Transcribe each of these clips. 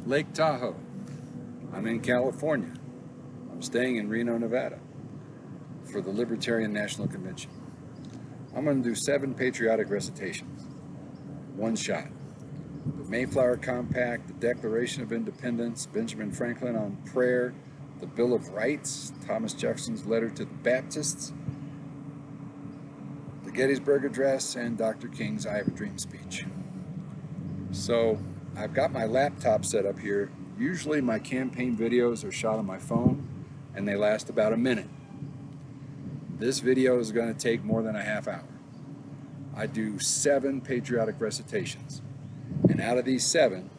Lake Tahoe. I'm in California. I'm staying in Reno, Nevada for the Libertarian National Convention. I'm going to do 7 patriotic recitations, one shot. The Mayflower Compact, the Declaration of Independence, Benjamin Franklin on prayer, the Bill of Rights, Thomas Jefferson's letter to the Baptists, the Gettysburg Address, and Dr. King's I Have a Dream speech. So I've got my laptop set up here. Usually my campaign videos are shot on my phone and they last about a minute. This video is going to take more than a half hour. I do 7 patriotic recitations, and out of these 7,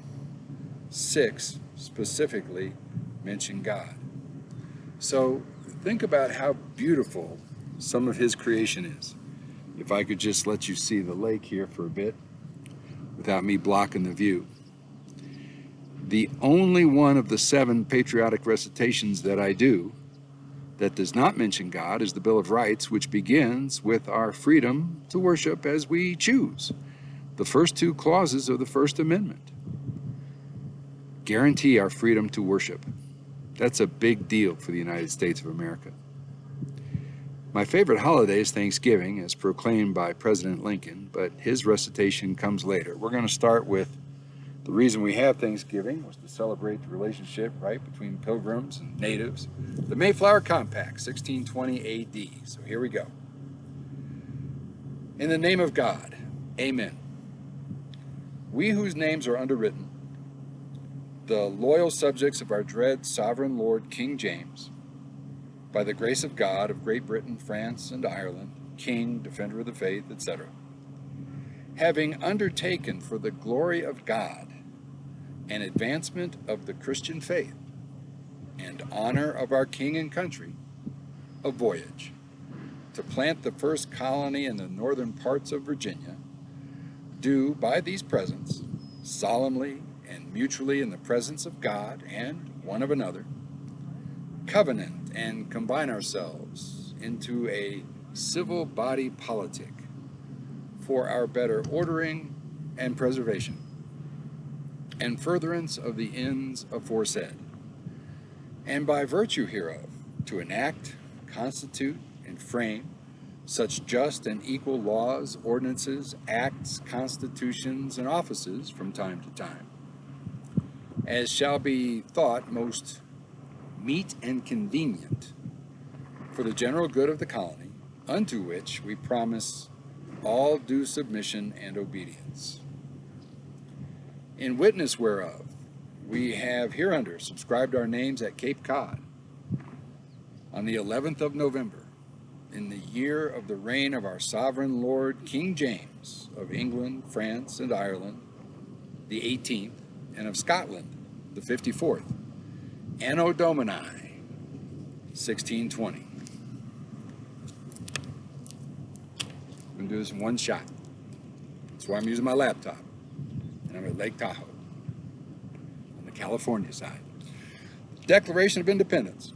6 specifically mention God. So think about how beautiful some of His creation is. If I could just let you see the lake here for a bit without me blocking the view. The only one of the 7 patriotic recitations that I do that does not mention God is the Bill of Rights, which begins with our freedom to worship as we choose. The first 2 clauses of the First Amendment guarantee our freedom to worship. That's a big deal for the United States of America. My favorite holiday is Thanksgiving, as proclaimed by President Lincoln, but his recitation comes later. We're going to start with the reason we have Thanksgiving was to celebrate the relationship, right, between pilgrims and natives. The Mayflower Compact, 1620 A.D. So here we go. In the name of God, amen. We whose names are underwritten, the loyal subjects of our dread sovereign Lord King James, by the grace of God of Great Britain, France, and Ireland, King, Defender of the Faith, etc., having undertaken for the glory of God and advancement of the Christian faith and honor of our King and country, a voyage to plant the first colony in the northern parts of Virginia, do by these presents, solemnly and mutually in the presence of God and one of another, covenant and combine ourselves into a civil body politic for our better ordering and preservation, and furtherance of the ends aforesaid, and by virtue hereof to enact, constitute, and frame such just and equal laws, ordinances, acts, constitutions, and offices from time to time, as shall be thought most meet and convenient for the general good of the colony, unto which we promise all due submission and obedience. In witness whereof, we have hereunder subscribed our names at Cape Cod on the 11th of November, in the year of the reign of our sovereign Lord King James of England, France, and Ireland, the 18th, and of Scotland, the 54th, Anno Domini, 1620. I'm going to do this in one shot. That's why I'm using my laptop. And I'm at Lake Tahoe, on the California side. Declaration of Independence.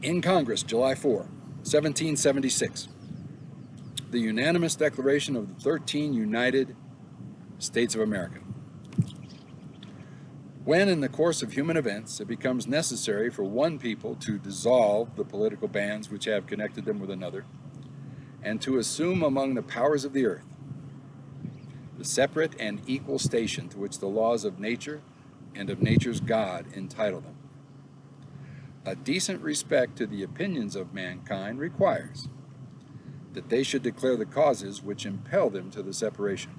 In Congress, July 4, 1776. The unanimous declaration of the 13 United States of America. When in the course of human events it becomes necessary for one people to dissolve the political bands which have connected them with another, and to assume among the powers of the earth the separate and equal station to which the laws of nature and of nature's God entitle them, a decent respect to the opinions of mankind requires that they should declare the causes which impel them to the separation.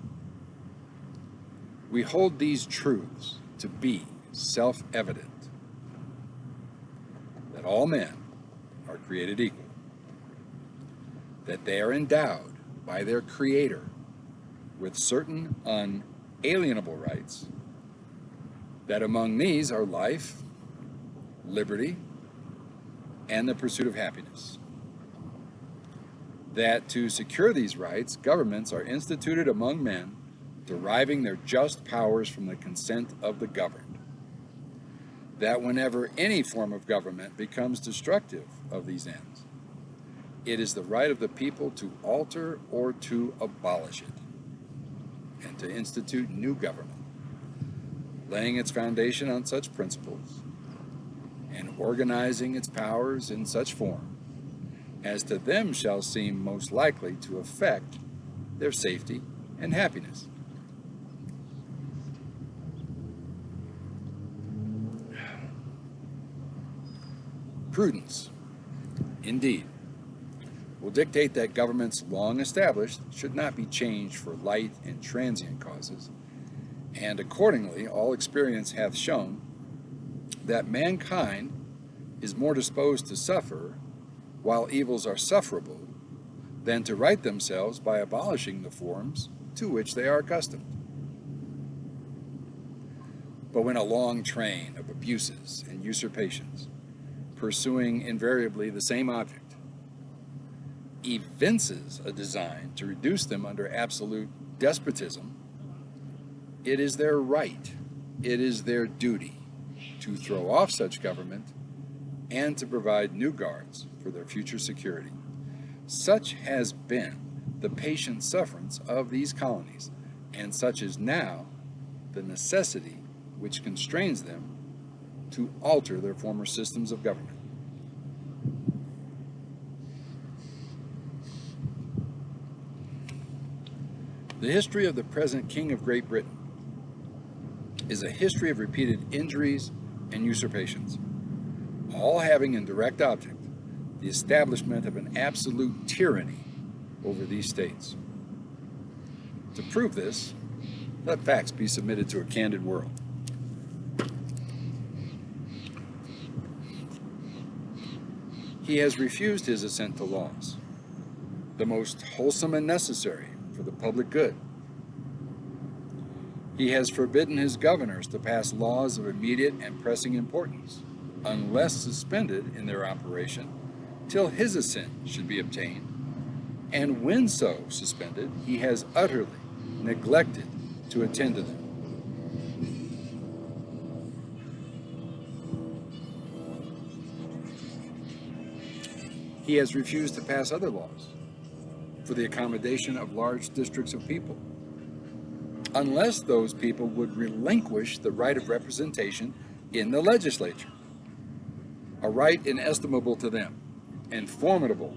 We hold these truths to be self-evident, that all men are created equal, that they are endowed by their Creator with certain unalienable rights, that among these are life, liberty, and the pursuit of happiness, that to secure these rights, governments are instituted among men, deriving their just powers from the consent of the governed, that whenever any form of government becomes destructive of these ends, it is the right of the people to alter or to abolish it, and to institute new government, laying its foundation on such principles and organizing its powers in such form as to them shall seem most likely to affect their safety and happiness. Prudence, indeed, will dictate that governments long established should not be changed for light and transient causes, and accordingly all experience hath shown that mankind is more disposed to suffer while evils are sufferable than to right themselves by abolishing the forms to which they are accustomed. But when a long train of abuses and usurpations, pursuing invariably the same object, evinces a design to reduce them under absolute despotism, it is their right, it is their duty to throw off such government and to provide new guards for their future security. Such has been the patient sufferance of these colonies, and such is now the necessity which constrains them to alter their former systems of government. The history of the present King of Great Britain is a history of repeated injuries and usurpations, all having in direct object the establishment of an absolute tyranny over these states. To prove this, let facts be submitted to a candid world. He has refused his assent to laws, the most wholesome and necessary for the public good. He has forbidden his governors to pass laws of immediate and pressing importance, unless suspended in their operation, till his assent should be obtained, and when so suspended, he has utterly neglected to attend to them. He has refused to pass other laws for the accommodation of large districts of people, unless those people would relinquish the right of representation in the legislature, a right inestimable to them and formidable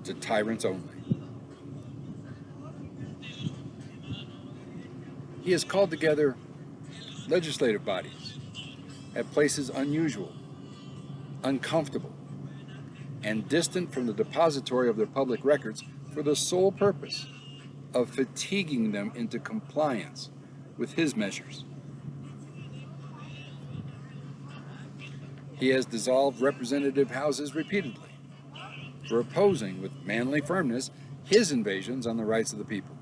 to tyrants only. He has called together legislative bodies at places unusual, uncomfortable, and distant from the depository of their public records for the sole purpose of fatiguing them into compliance with his measures. He has dissolved representative houses repeatedly for opposing with manly firmness his invasions on the rights of the people.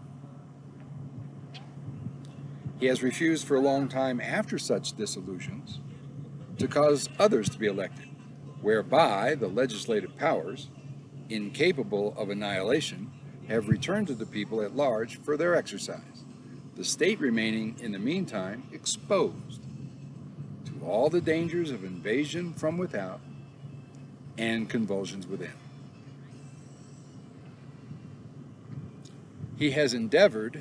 He has refused for a long time after such dissolutions to cause others to be elected, whereby the legislative powers, incapable of annihilation, have returned to the people at large for their exercise, the state remaining in the meantime exposed to all the dangers of invasion from without and convulsions within. He has endeavored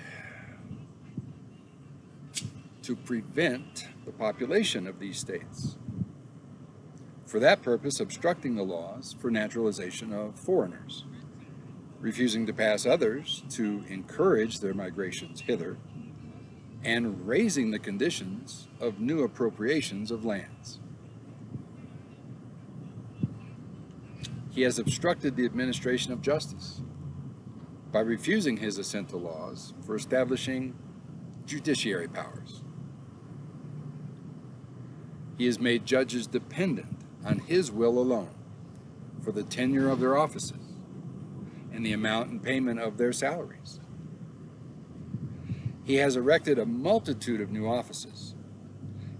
to prevent the population of these states, for that purpose obstructing the laws for naturalization of foreigners, refusing to pass others to encourage their migrations hither, and raising the conditions of new appropriations of lands. He has obstructed the administration of justice by refusing his assent to laws for establishing judiciary powers. He has made judges dependent on his will alone for the tenure of their offices and the amount and payment of their salaries. He has erected a multitude of new offices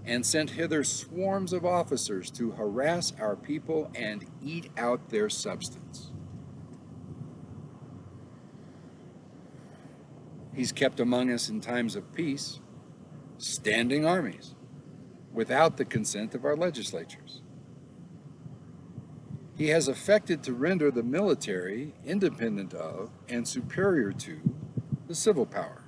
and sent hither swarms of officers to harass our people and eat out their substance. He's kept among us in times of peace standing armies without the consent of our legislatures. He has affected to render the military independent of and superior to the civil power,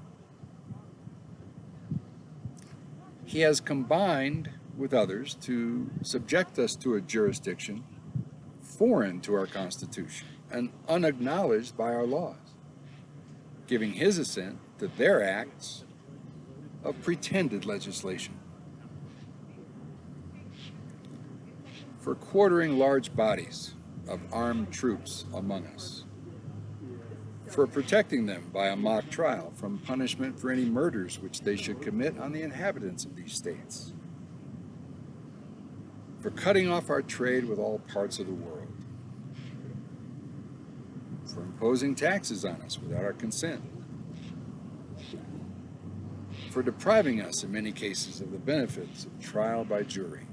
he has combined with others to subject us to a jurisdiction foreign to our Constitution and unacknowledged by our laws, giving his assent to their acts of pretended legislation. For quartering large bodies of armed troops among us, for protecting them by a mock trial from punishment for any murders which they should commit on the inhabitants of these states, for cutting off our trade with all parts of the world, for imposing taxes on us without our consent, for depriving us in many cases of the benefits of trial by jury,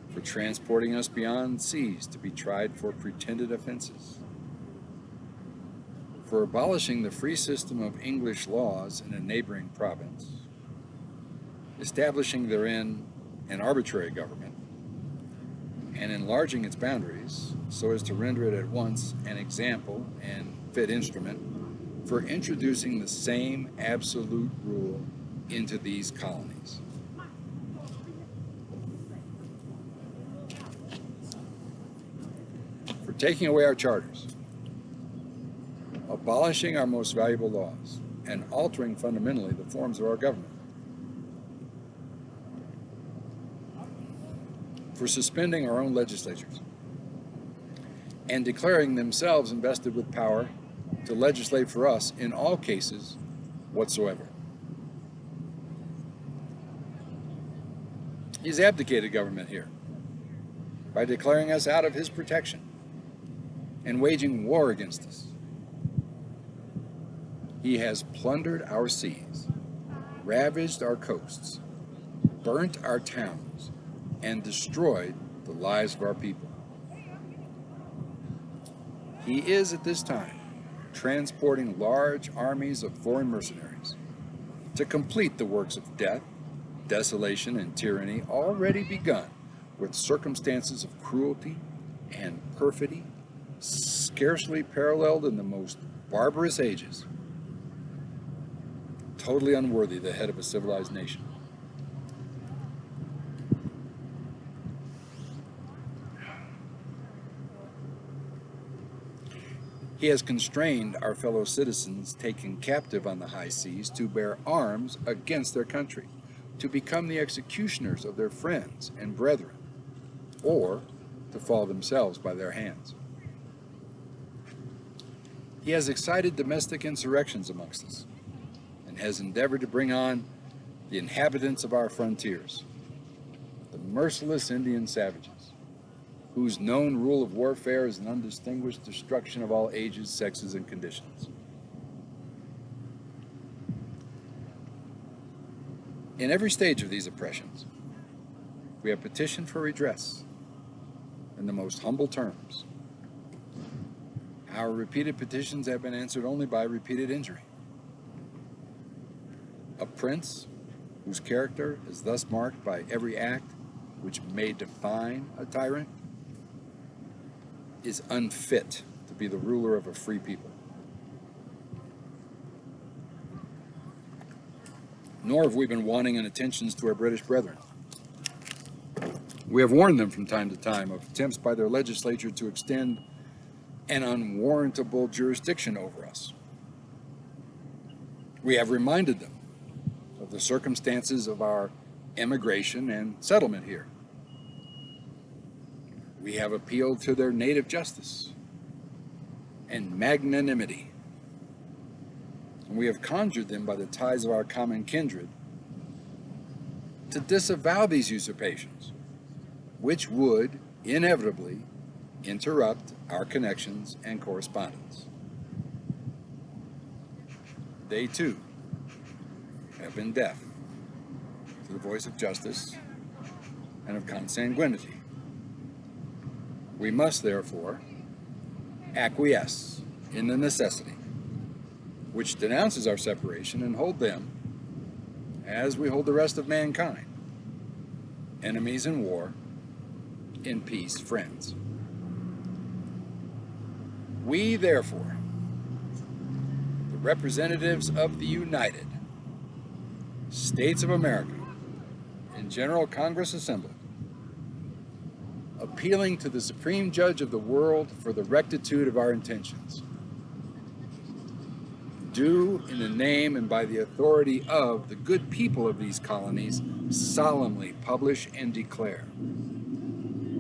for transporting us beyond seas to be tried for pretended offenses, for abolishing the free system of English laws in a neighboring province, establishing therein an arbitrary government, and enlarging its boundaries so as to render it at once an example and fit instrument for introducing the same absolute rule into these colonies. For taking away our charters, abolishing our most valuable laws, and altering fundamentally the forms of our government. For suspending our own legislatures and declaring themselves invested with power to legislate for us in all cases whatsoever. He's abdicated government here by declaring us out of his protection and waging war against us. He has plundered our seas, ravaged our coasts, burnt our towns, and destroyed the lives of our people. He is at this time transporting large armies of foreign mercenaries to complete the works of death, desolation, and tyranny already begun with circumstances of cruelty and perfidy scarcely paralleled in the most barbarous ages, totally unworthy the head of a civilized nation. He has constrained our fellow citizens taken captive on the high seas to bear arms against their country, to become the executioners of their friends and brethren, or to fall themselves by their hands. He has excited domestic insurrections amongst us, and has endeavored to bring on the inhabitants of our frontiers, the merciless Indian savages, whose known rule of warfare is an undistinguished destruction of all ages, sexes, and conditions. In every stage of these oppressions, we have petitioned for redress in the most humble terms. Our repeated petitions have been answered only by repeated injury. A prince whose character is thus marked by every act which may define a tyrant is unfit to be the ruler of a free people. Nor have we been wanting in attentions to our British brethren. We have warned them from time to time of attempts by their legislature to extend an unwarrantable jurisdiction over us. We have reminded them of the circumstances of our emigration and settlement here. We have appealed to their native justice and magnanimity, and we have conjured them by the ties of our common kindred to disavow these usurpations, which would inevitably interrupt our connections and correspondence. They too have been deaf to the voice of justice and of consanguinity. We must, therefore, acquiesce in the necessity which denounces our separation and hold them, as we hold the rest of mankind, enemies in war, in peace friends. We, therefore, the representatives of the united, States of America in General Congress assembled, appealing to the Supreme Judge of the world for the rectitude of our intentions, do in the name and by the authority of the good people of these colonies solemnly publish and declare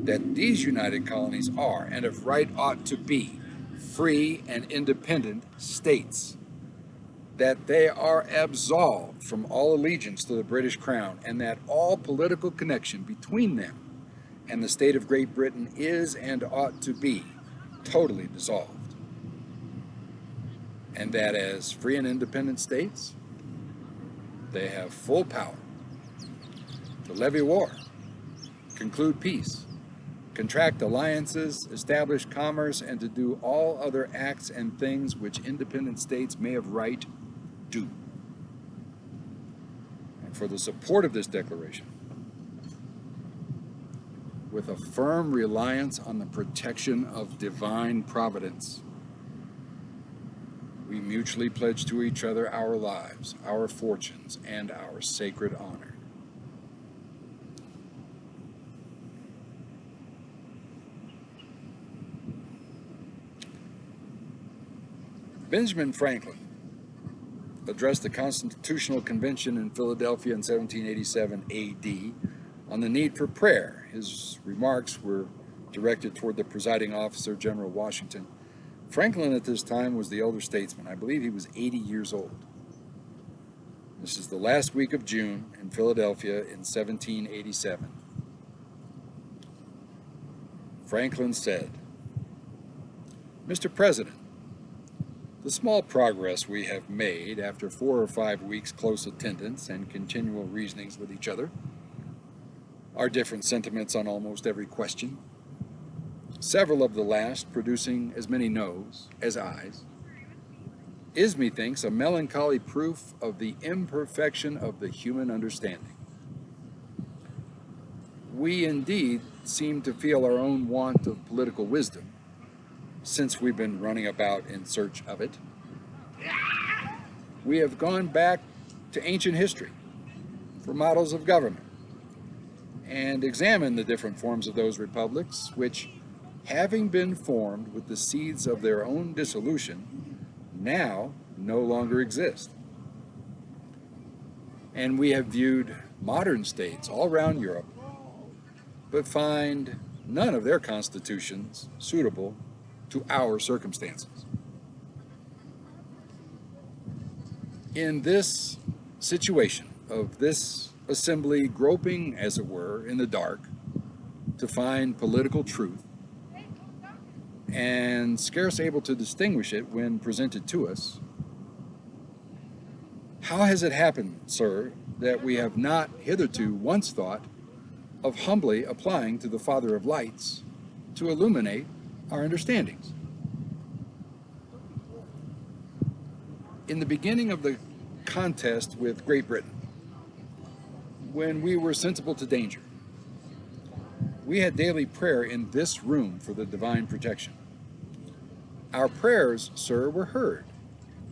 that these united colonies are, and of right ought to be, free and independent states, that they are absolved from all allegiance to the British Crown, and that all political connection between them and the state of Great Britain is and ought to be totally dissolved, and that as free and independent states, they have full power to levy war, conclude peace, contract alliances, establish commerce, and to do all other acts and things which independent states may of right do. And for the support of this declaration, with a firm reliance on the protection of divine providence, we mutually pledge to each other our lives, our fortunes, and our sacred honor. Benjamin Franklin addressed the Constitutional Convention in Philadelphia in 1787 A.D. on the need for prayer. His remarks were directed toward the presiding officer, General Washington. Franklin at this time was the elder statesman. I believe he was 80 years old. This is the last week of June in Philadelphia in 1787. Franklin said, "Mr. President, the small progress we have made after 4 or 5 weeks' close attendance and continual reasonings with each other, our different sentiments on almost every question, several of the last producing as many noes as ayes, is, methinks, a melancholy proof of the imperfection of the human understanding. We indeed seem to feel our own want of political wisdom, since we've been running about in search of it. We have gone back to ancient history for models of government and examined the different forms of those republics which, having been formed with the seeds of their own dissolution, now no longer exist. And we have viewed modern states all around Europe, but find none of their constitutions suitable to our circumstances. In this situation of this assembly groping, as it were, in the dark to find political truth, and scarce able to distinguish it when presented to us, how has it happened, sir, that we have not hitherto once thought of humbly applying to the Father of Lights to illuminate our understandings? In the beginning of the contest with Great Britain, when we were sensible to danger, we had daily prayer in this room for the divine protection. Our prayers, sir, were heard,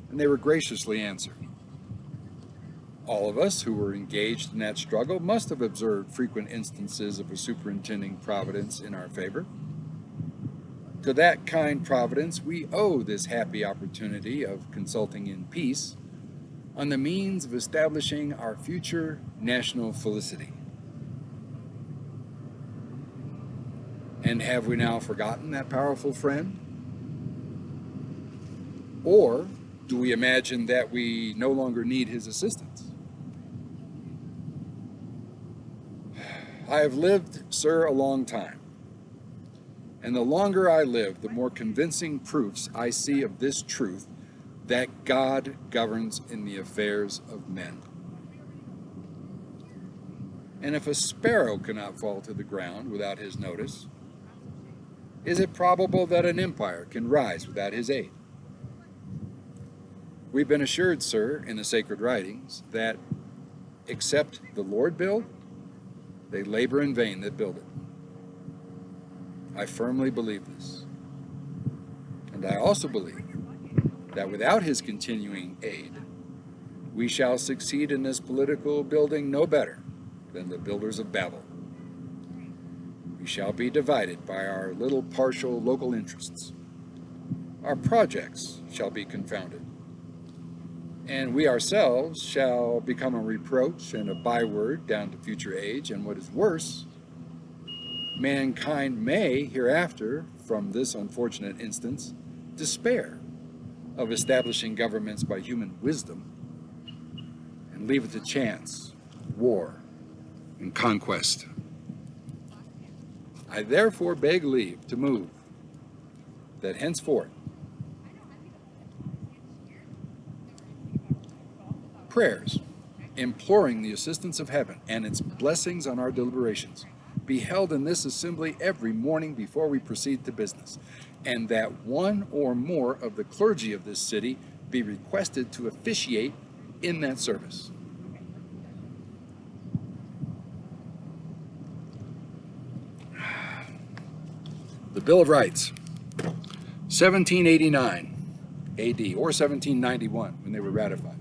and they were graciously answered. All of us who were engaged in that struggle must have observed frequent instances of a superintending providence in our favor. To that kind providence we owe this happy opportunity of consulting in peace on the means of establishing our future national felicity. And have we now forgotten that powerful friend? Or do we imagine that we no longer need his assistance? I have lived, sir, a long time. And the longer I live, the more convincing proofs I see of this truth, that God governs in the affairs of men. And if a sparrow cannot fall to the ground without his notice, is it probable that an empire can rise without his aid? We've been assured, sir, in the sacred writings, that except the Lord build, they labor in vain that build it. I firmly believe this. And I also believe that without his continuing aid, We shall succeed in this political building no better than the builders of Babel. We shall be divided by our little partial local interests. Our projects shall be confounded, and we ourselves shall become a reproach and a byword down to future age, and what is worse, mankind may hereafter, from this unfortunate instance, despair of establishing governments by human wisdom and leave it to chance, war, and conquest. I therefore beg leave to move that henceforth prayers imploring the assistance of heaven and its blessings on our deliberations be held in this assembly every morning before we proceed to business, and that one or more of the clergy of this city be requested to officiate in that service. The Bill of Rights, 1789 AD, or 1791, when they were ratified.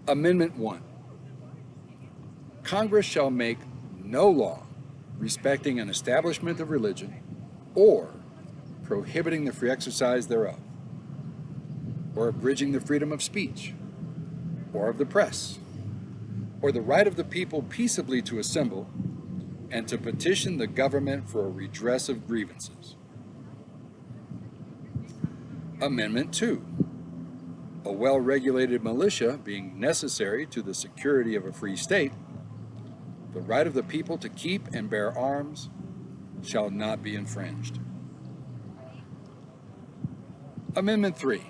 Amendment 1. Congress shall make no law respecting an establishment of religion or prohibiting the free exercise thereof, or abridging the freedom of speech, or of the press, or the right of the people peaceably to assemble and to petition the government for a redress of grievances. Amendment 2. A well-regulated militia being necessary to the security of a free state, the right of the people to keep and bear arms shall not be infringed. Amendment 3.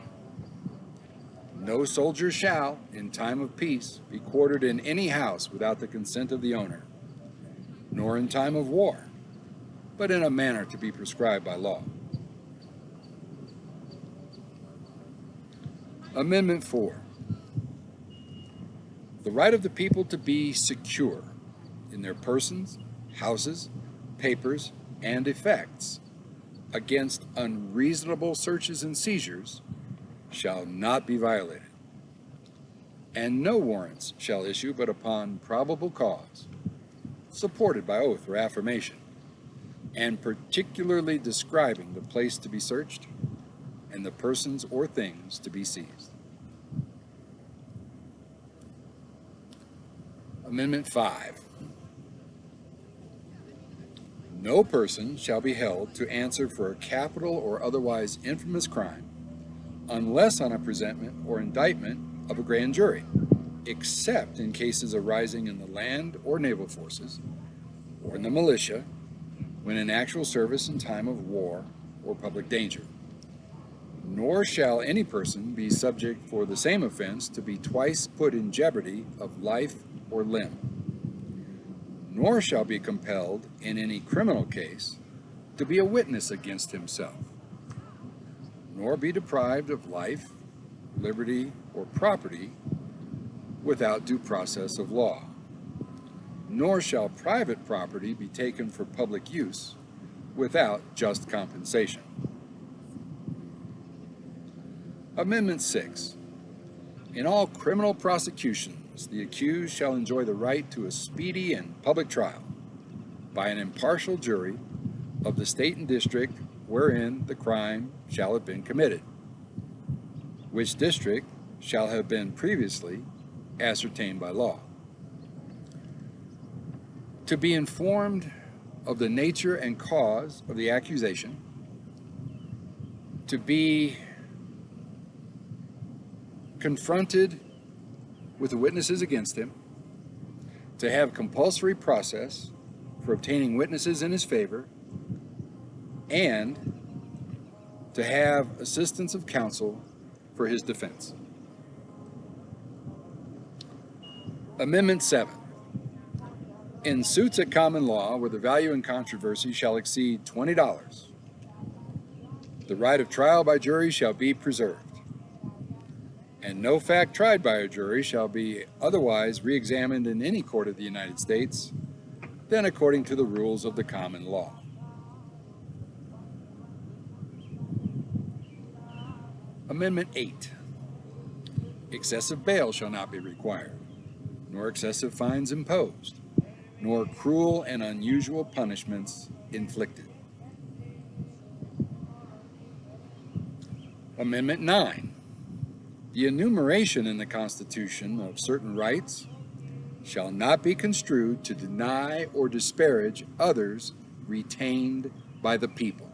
No soldier shall, in time of peace, be quartered in any house without the consent of the owner, nor in time of war, but in a manner to be prescribed by law. Amendment 4. The right of the people to be secure in their persons, houses, papers, and effects against unreasonable searches and seizures shall not be violated, and no warrants shall issue but upon probable cause, supported by oath or affirmation, and particularly describing the place to be searched and the persons or things to be seized. Amendment 5. No person shall be held to answer for a capital or otherwise infamous crime unless on a presentment or indictment of a grand jury, except in cases arising in the land or naval forces or in the militia when in actual service in time of war or public danger. Nor shall any person be subject for the same offense to be twice put in jeopardy of life or limb, nor shall be compelled in any criminal case to be a witness against himself, nor be deprived of life, liberty, or property without due process of law, nor shall private property be taken for public use without just compensation. Amendment 6. In all criminal prosecutions, the accused shall enjoy the right to a speedy and public trial by an impartial jury of the state and district wherein the crime shall have been committed, which district shall have been previously ascertained by law. To be informed of the nature and cause of the accusation, to be confronted with the witnesses against him, to have compulsory process for obtaining witnesses in his favor, and to have assistance of counsel for his defense. Amendment 7. In suits at common law where the value in controversy shall exceed $20, the right of trial by jury shall be preserved, and no fact tried by a jury shall be otherwise re-examined in any court of the United States than according to the rules of the common law. Amendment 8. Excessive bail shall not be required, nor excessive fines imposed, nor cruel and unusual punishments inflicted. Amendment 9. The enumeration in the Constitution of certain rights shall not be construed to deny or disparage others retained by the people.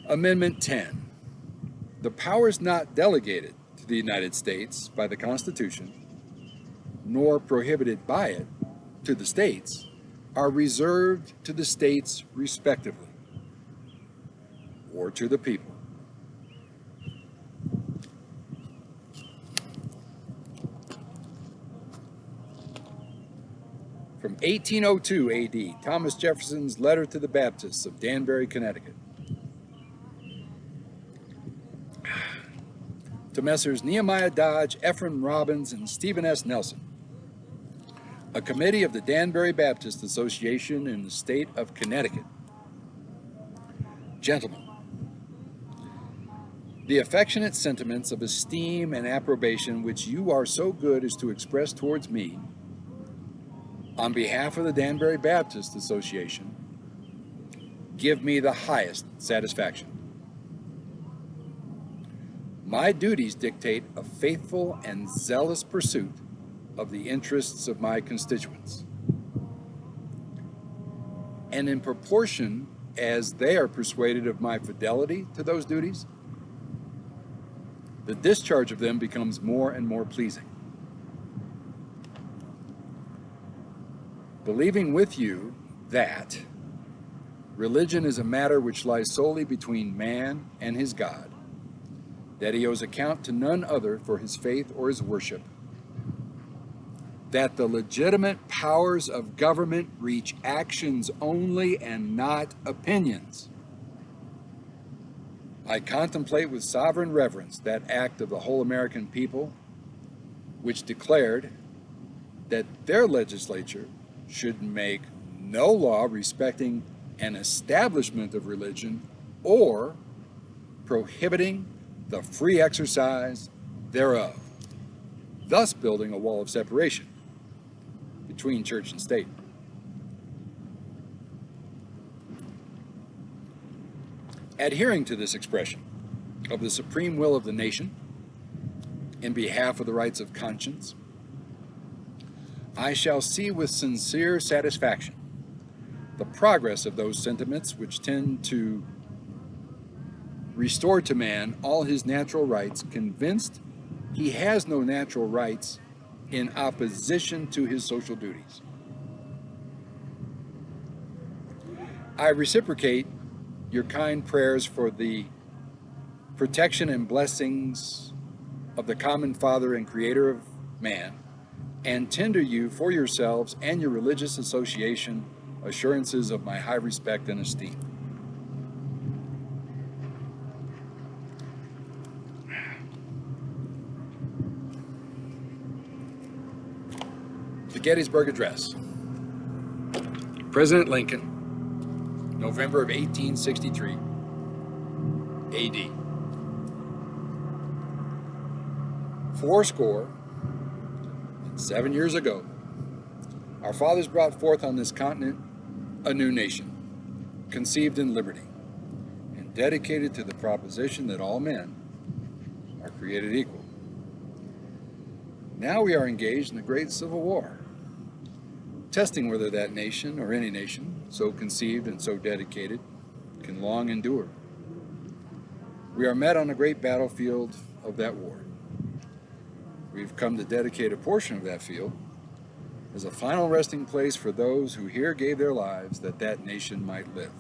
Amendment 10. The powers not delegated to the United States by the Constitution, nor prohibited by it to the states, are reserved to the states respectively, or to the people. From 1802 AD, Thomas Jefferson's letter to the Baptists of Danbury, Connecticut. To Messrs. Nehemiah Dodge, Ephraim Robbins, and Stephen S. Nelson, a committee of the Danbury Baptist Association in the state of Connecticut. Gentlemen, the affectionate sentiments of esteem and approbation which you are so good as to express towards me, on behalf of the Danbury Baptist Association, give me the highest satisfaction. My duties dictate a faithful and zealous pursuit of the interests of my constituents. And in proportion as they are persuaded of my fidelity to those duties, the discharge of them becomes more and more pleasing. Believing with you that religion is a matter which lies solely between man and his God, that he owes account to none other for his faith or his worship, that the legitimate powers of government reach actions only and not opinions. I contemplate with sovereign reverence that act of the whole American people, which declared that their legislature should make no law respecting an establishment of religion or prohibiting the free exercise thereof, thus building a wall of separation between church and state. Adhering to this expression of the supreme will of the nation in behalf of the rights of conscience, I shall see with sincere satisfaction the progress of those sentiments which tend to restore to man all his natural rights, convinced he has no natural rights in opposition to his social duties. I reciprocate your kind prayers for the protection and blessings of the common Father and Creator of man, and tender you for yourselves and your religious association assurances of my high respect and esteem. The Gettysburg Address. President Lincoln, November of 1863, AD. 7 years ago, our fathers brought forth on this continent a new nation, conceived in liberty, and dedicated to the proposition that all men are created equal. Now we are engaged in a great civil war, testing whether that nation, or any nation, so conceived and so dedicated, can long endure. We are met on a great battlefield of that war. We've come to dedicate a portion of that field as a final resting place for those who here gave their lives that that nation might live.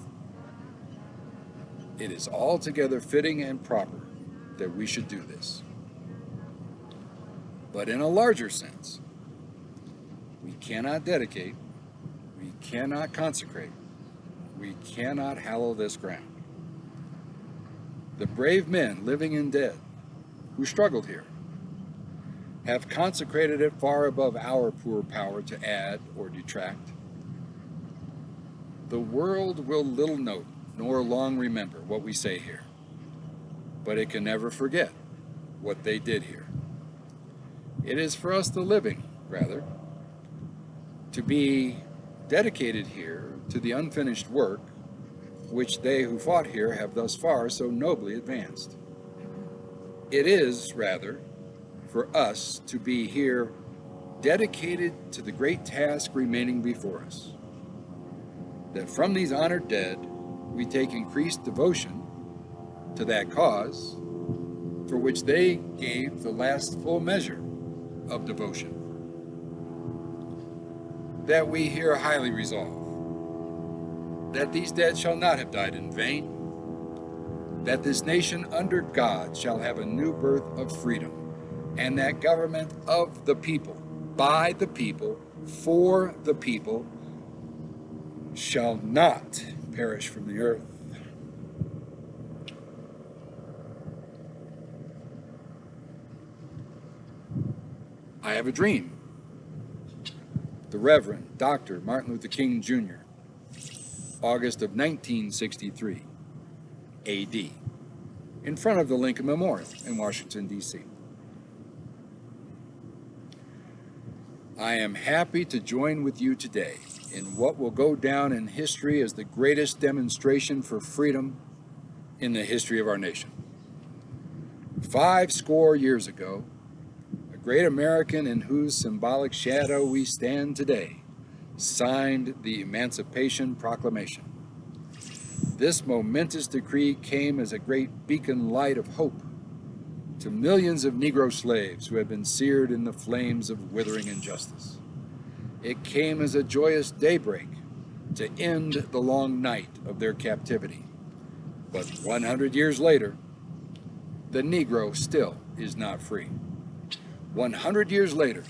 It is altogether fitting and proper that we should do this. But in a larger sense, we cannot dedicate, we cannot consecrate, we cannot hallow this ground. The brave men, living and dead, who struggled here, have consecrated it far above our poor power to add or detract. The world will little note nor long remember what we say here. but it can never forget what they did here. It is for us, the living, rather, to be dedicated here to the unfinished work which they who fought here have thus far so nobly advanced. It is, rather, for us to be here dedicated to the great task remaining before us, that from these honored dead we take increased devotion to that cause for which they gave the last full measure of devotion, that we here highly resolve that these dead shall not have died in vain, that this nation under God shall have a new birth of freedom, and that government of the people, by the people, for the people, shall not perish from the earth. I have a dream. The Reverend Dr. Martin Luther King, Jr., August of 1963, A.D., in front of the Lincoln Memorial in Washington, D.C. I am happy to join with you today in what will go down in history as the greatest demonstration for freedom in the history of our nation. 50 years ago, a great American in whose symbolic shadow we stand today signed the Emancipation Proclamation. This momentous decree came as a great beacon light of hope to millions of Negro slaves who had been seared in the flames of withering injustice. It came as a joyous daybreak to end the long night of their captivity. But 100 years later, the Negro still is not free. 100 years later,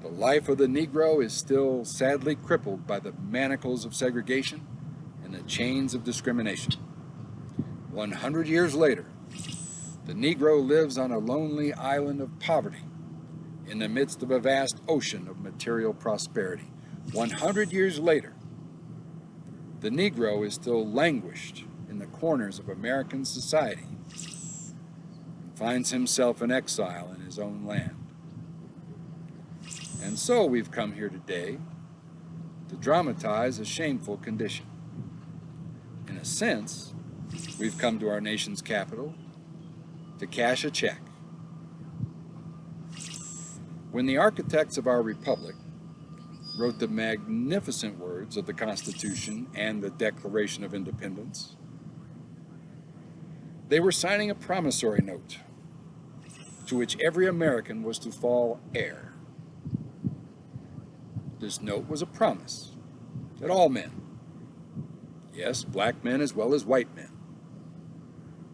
the life of the Negro is still sadly crippled by the manacles of segregation and the chains of discrimination. 100 years later, the Negro lives on a lonely island of poverty in the midst of a vast ocean of material prosperity. 100 years later, the Negro is still languished in the corners of American society and finds himself in exile in his own land. And so we've come here today to dramatize a shameful condition. In a sense, we've come to our nation's capital to cash a check. When the architects of our republic wrote the magnificent words of the Constitution and the Declaration of Independence, they were signing a promissory note to which every American was to fall heir. This note was a promise that all men, yes, black men as well as white men,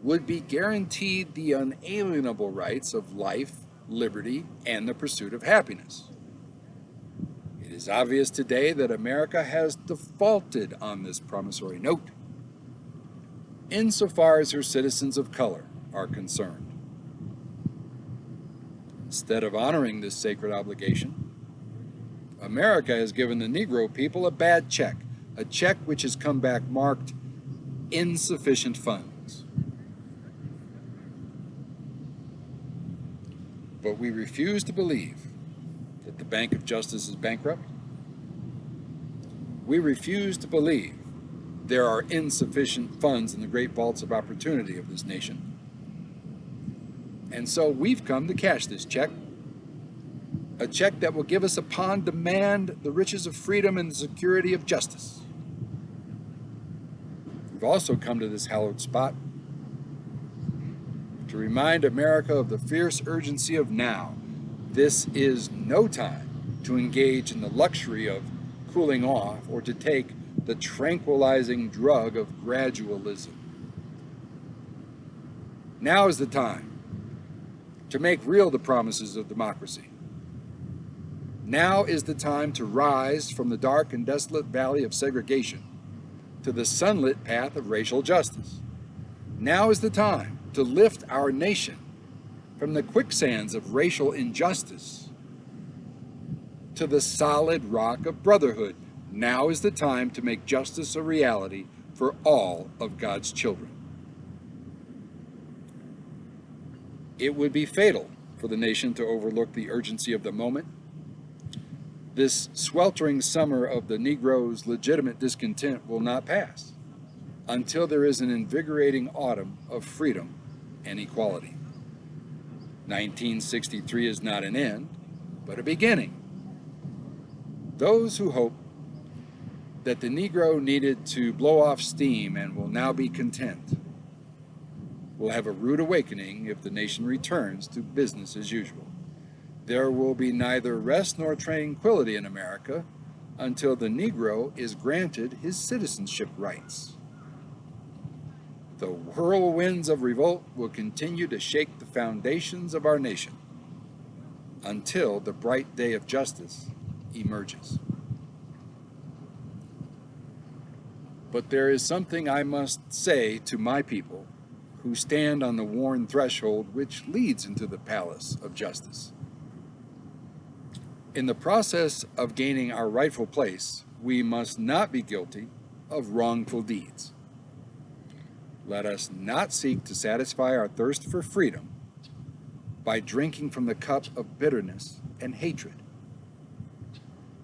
would be guaranteed the unalienable rights of life, liberty, and the pursuit of happiness. It is obvious today that America has defaulted on this promissory note, insofar as her citizens of color are concerned. Instead of honoring this sacred obligation, America has given the Negro people a bad check, a check which has come back marked insufficient funds. But we refuse to believe that the Bank of Justice is bankrupt. We refuse to believe there are insufficient funds in the great vaults of opportunity of this nation. And so we've come to cash this check, a check that will give us upon demand the riches of freedom and the security of justice. We've also come to this hallowed spot to remind America of the fierce urgency of now. This is no time to engage in the luxury of cooling off or to take the tranquilizing drug of gradualism. Now is the time to make real the promises of democracy. Now is the time to rise from the dark and desolate valley of segregation to the sunlit path of racial justice. Now is the time to lift our nation from the quicksands of racial injustice to the solid rock of brotherhood. Now is the time to make justice a reality for all of God's children. It would be fatal for the nation to overlook the urgency of the moment. This sweltering summer of the Negro's legitimate discontent will not pass until there is an invigorating autumn of freedom and equality. 1963 is not an end, but a beginning. Those who hope that the Negro needed to blow off steam and will now be content will have a rude awakening if the nation returns to business as usual. There will be neither rest nor tranquility in America until the Negro is granted his citizenship rights. The whirlwinds of revolt will continue to shake the foundations of our nation until the bright day of justice emerges. But there is something I must say to my people who stand on the worn threshold which leads into the palace of justice. In the process of gaining our rightful place, we must not be guilty of wrongful deeds. Let us not seek to satisfy our thirst for freedom by drinking from the cup of bitterness and hatred.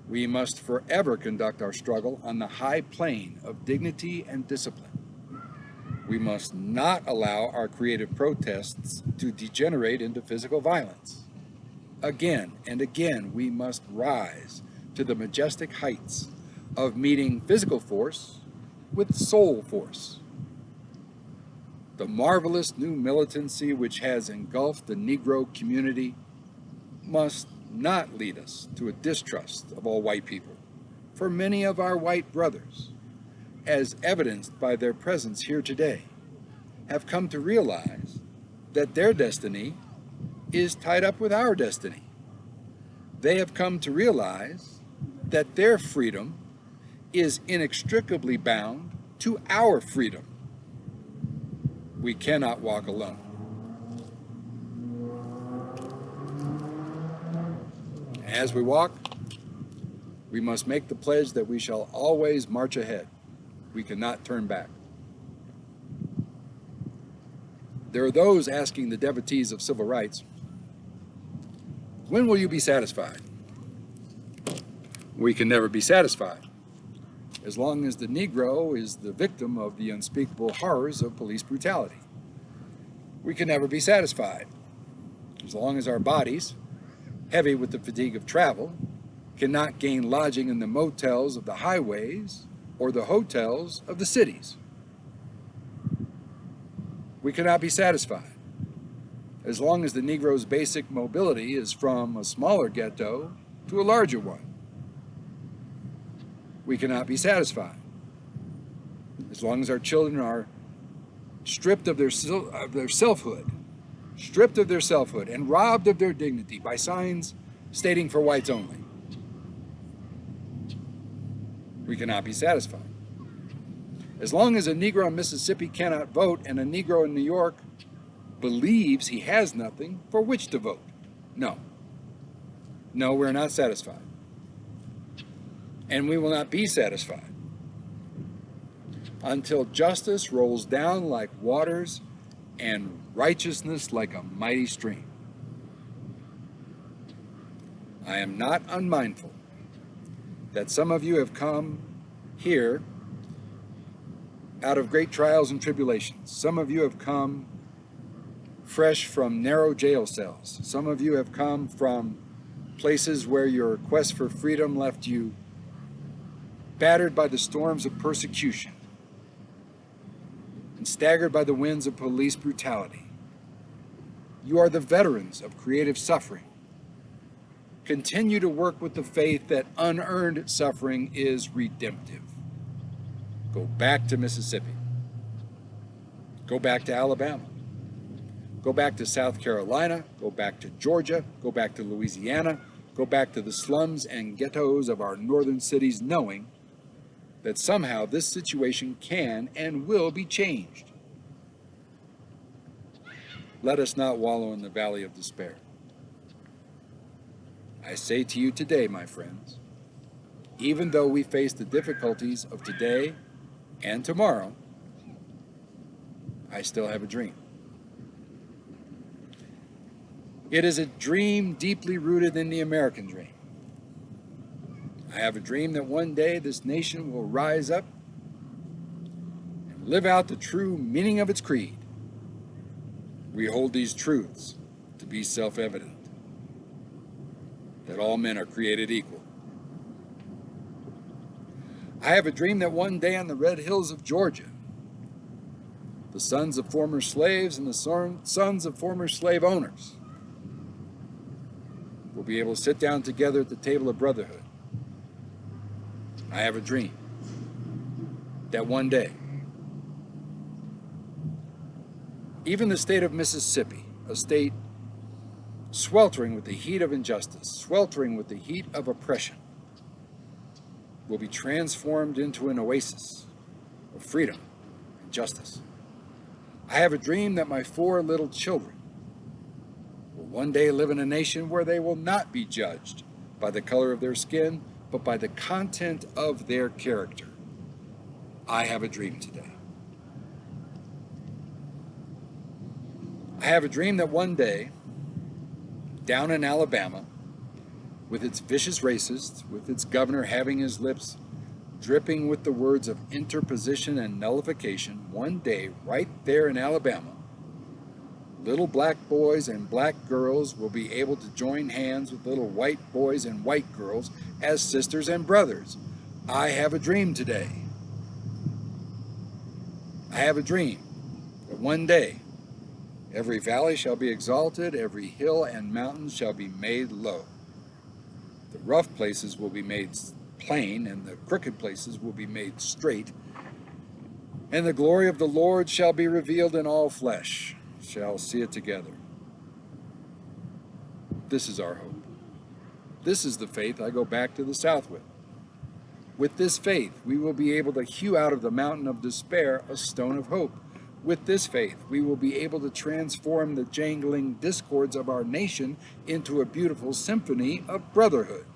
We must forever conduct our struggle on the high plane of dignity and discipline. We must not allow our creative protests to degenerate into physical violence. Again and again, we must rise to the majestic heights of meeting physical force with soul force. The marvelous new militancy which has engulfed the Negro community must not lead us to a distrust of all white people, for many of our white brothers, as evidenced by their presence here today, have come to realize that their destiny is tied up with our destiny. They have come to realize that their freedom is inextricably bound to our freedom. We cannot walk alone. As we walk, we must make the pledge that we shall always march ahead. We cannot turn back. There are those asking the devotees of civil rights, when will you be satisfied? We can never be satisfied as long as the Negro is the victim of the unspeakable horrors of police brutality. We can never be satisfied as long as our bodies, heavy with the fatigue of travel, cannot gain lodging in the motels of the highways or the hotels of the cities. We cannot be satisfied as long as the Negro's basic mobility is from a smaller ghetto to a larger one. We cannot be satisfied as long as our children are stripped of their selfhood, and robbed of their dignity by signs stating for whites only. We cannot be satisfied as long as a Negro in Mississippi cannot vote and a Negro in New York believes he has nothing for which to vote. No, we're not satisfied. And we will not be satisfied until justice rolls down like waters and righteousness like a mighty stream. I am not unmindful that some of you have come here out of great trials and tribulations. Some of you have come fresh from narrow jail cells. Some of you have come from places where your quest for freedom left you battered by the storms of persecution and staggered by the winds of police brutality. You are the veterans of creative suffering. Continue to work with the faith that unearned suffering is redemptive. Go back to Mississippi. Go back to Alabama. Go back to South Carolina. Go back to Georgia. Go back to Louisiana. Go back to the slums and ghettos of our northern cities, knowing that somehow this situation can and will be changed. Let us not wallow in the valley of despair. I say to you today, my friends, even though we face the difficulties of today and tomorrow, I still have a dream. It is a dream deeply rooted in the American dream. I have a dream that one day this nation will rise up and live out the true meaning of its creed. We hold these truths to be self-evident, that all men are created equal. I have a dream that one day on the red hills of Georgia, the sons of former slaves and the sons of former slave owners will be able to sit down together at the table of brotherhood. I have a dream that one day, even the state of Mississippi, a state sweltering with the heat of injustice, sweltering with the heat of oppression, will be transformed into an oasis of freedom and justice. I have a dream that my 4 little children will one day live in a nation where they will not be judged by the color of their skin, but by the content of their character. I have a dream today. I have a dream that one day, down in Alabama, with its vicious racists, with its governor having his lips dripping with the words of interposition and nullification, one day, right there in Alabama, little black boys and black girls will be able to join hands with little white boys and white girls as sisters and brothers. I have a dream today. I have a dream that one day every valley shall be exalted, every hill and mountain shall be made low. The rough places will be made plain, and the crooked places will be made straight. And the glory of the Lord shall be revealed, and all flesh shall see it together. This is our hope. This is the faith I go back to the South with. With this faith, we will be able to hew out of the mountain of despair a stone of hope. With this faith, we will be able to transform the jangling discords of our nation into a beautiful symphony of brotherhood.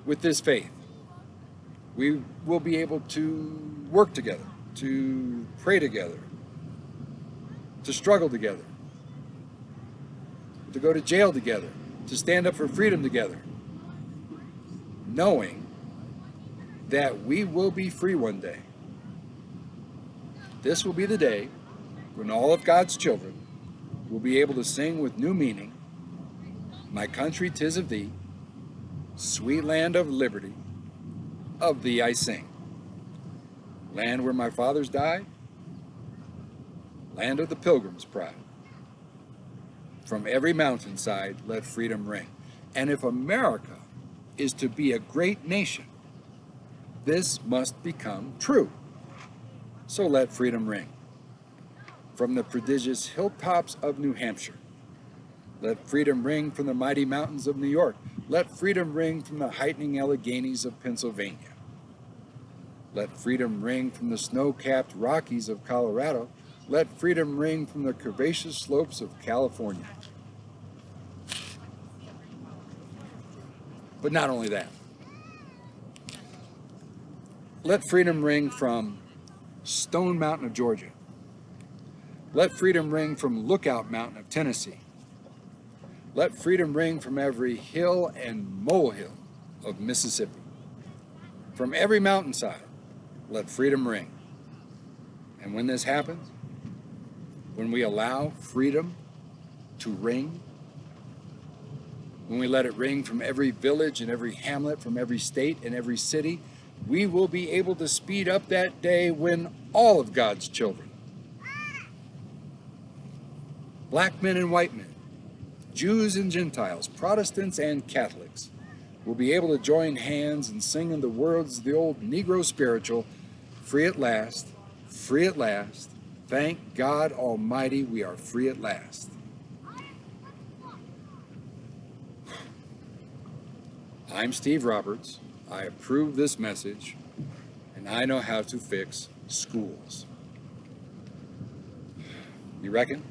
With this faith, we will be able to work together, to pray together, to struggle together, to go to jail together, to stand up for freedom together, knowing that we will be free one day. This will be the day when all of God's children will be able to sing with new meaning, "My country, 'tis of thee, sweet land of liberty, of thee I sing. Land where my fathers died, land of the pilgrim's pride. From every mountainside let freedom ring." And if America is to be a great nation, this must become true. So let freedom ring. From the prodigious hilltops of New Hampshire, let freedom ring from the mighty mountains of New York. Let freedom ring from the heightening Alleghenies of Pennsylvania. Let freedom ring from the snow-capped Rockies of Colorado. Let freedom ring from the curvaceous slopes of California. But not only that. Let freedom ring from Stone Mountain of Georgia. Let freedom ring from Lookout Mountain of Tennessee. Let freedom ring from every hill and molehill of Mississippi. From every mountainside, let freedom ring. And when this happens, when we allow freedom to ring, when we let it ring from every village and every hamlet, from every state and every city, we will be able to speed up that day when all of God's children, black men and white men, Jews and Gentiles, Protestants and Catholics, will be able to join hands and sing in the words of the old Negro spiritual, "Free at last, free at last, thank God Almighty, we are free at last." I'm Steve Roberts. I approve this message, and I know how to fix schools. You reckon?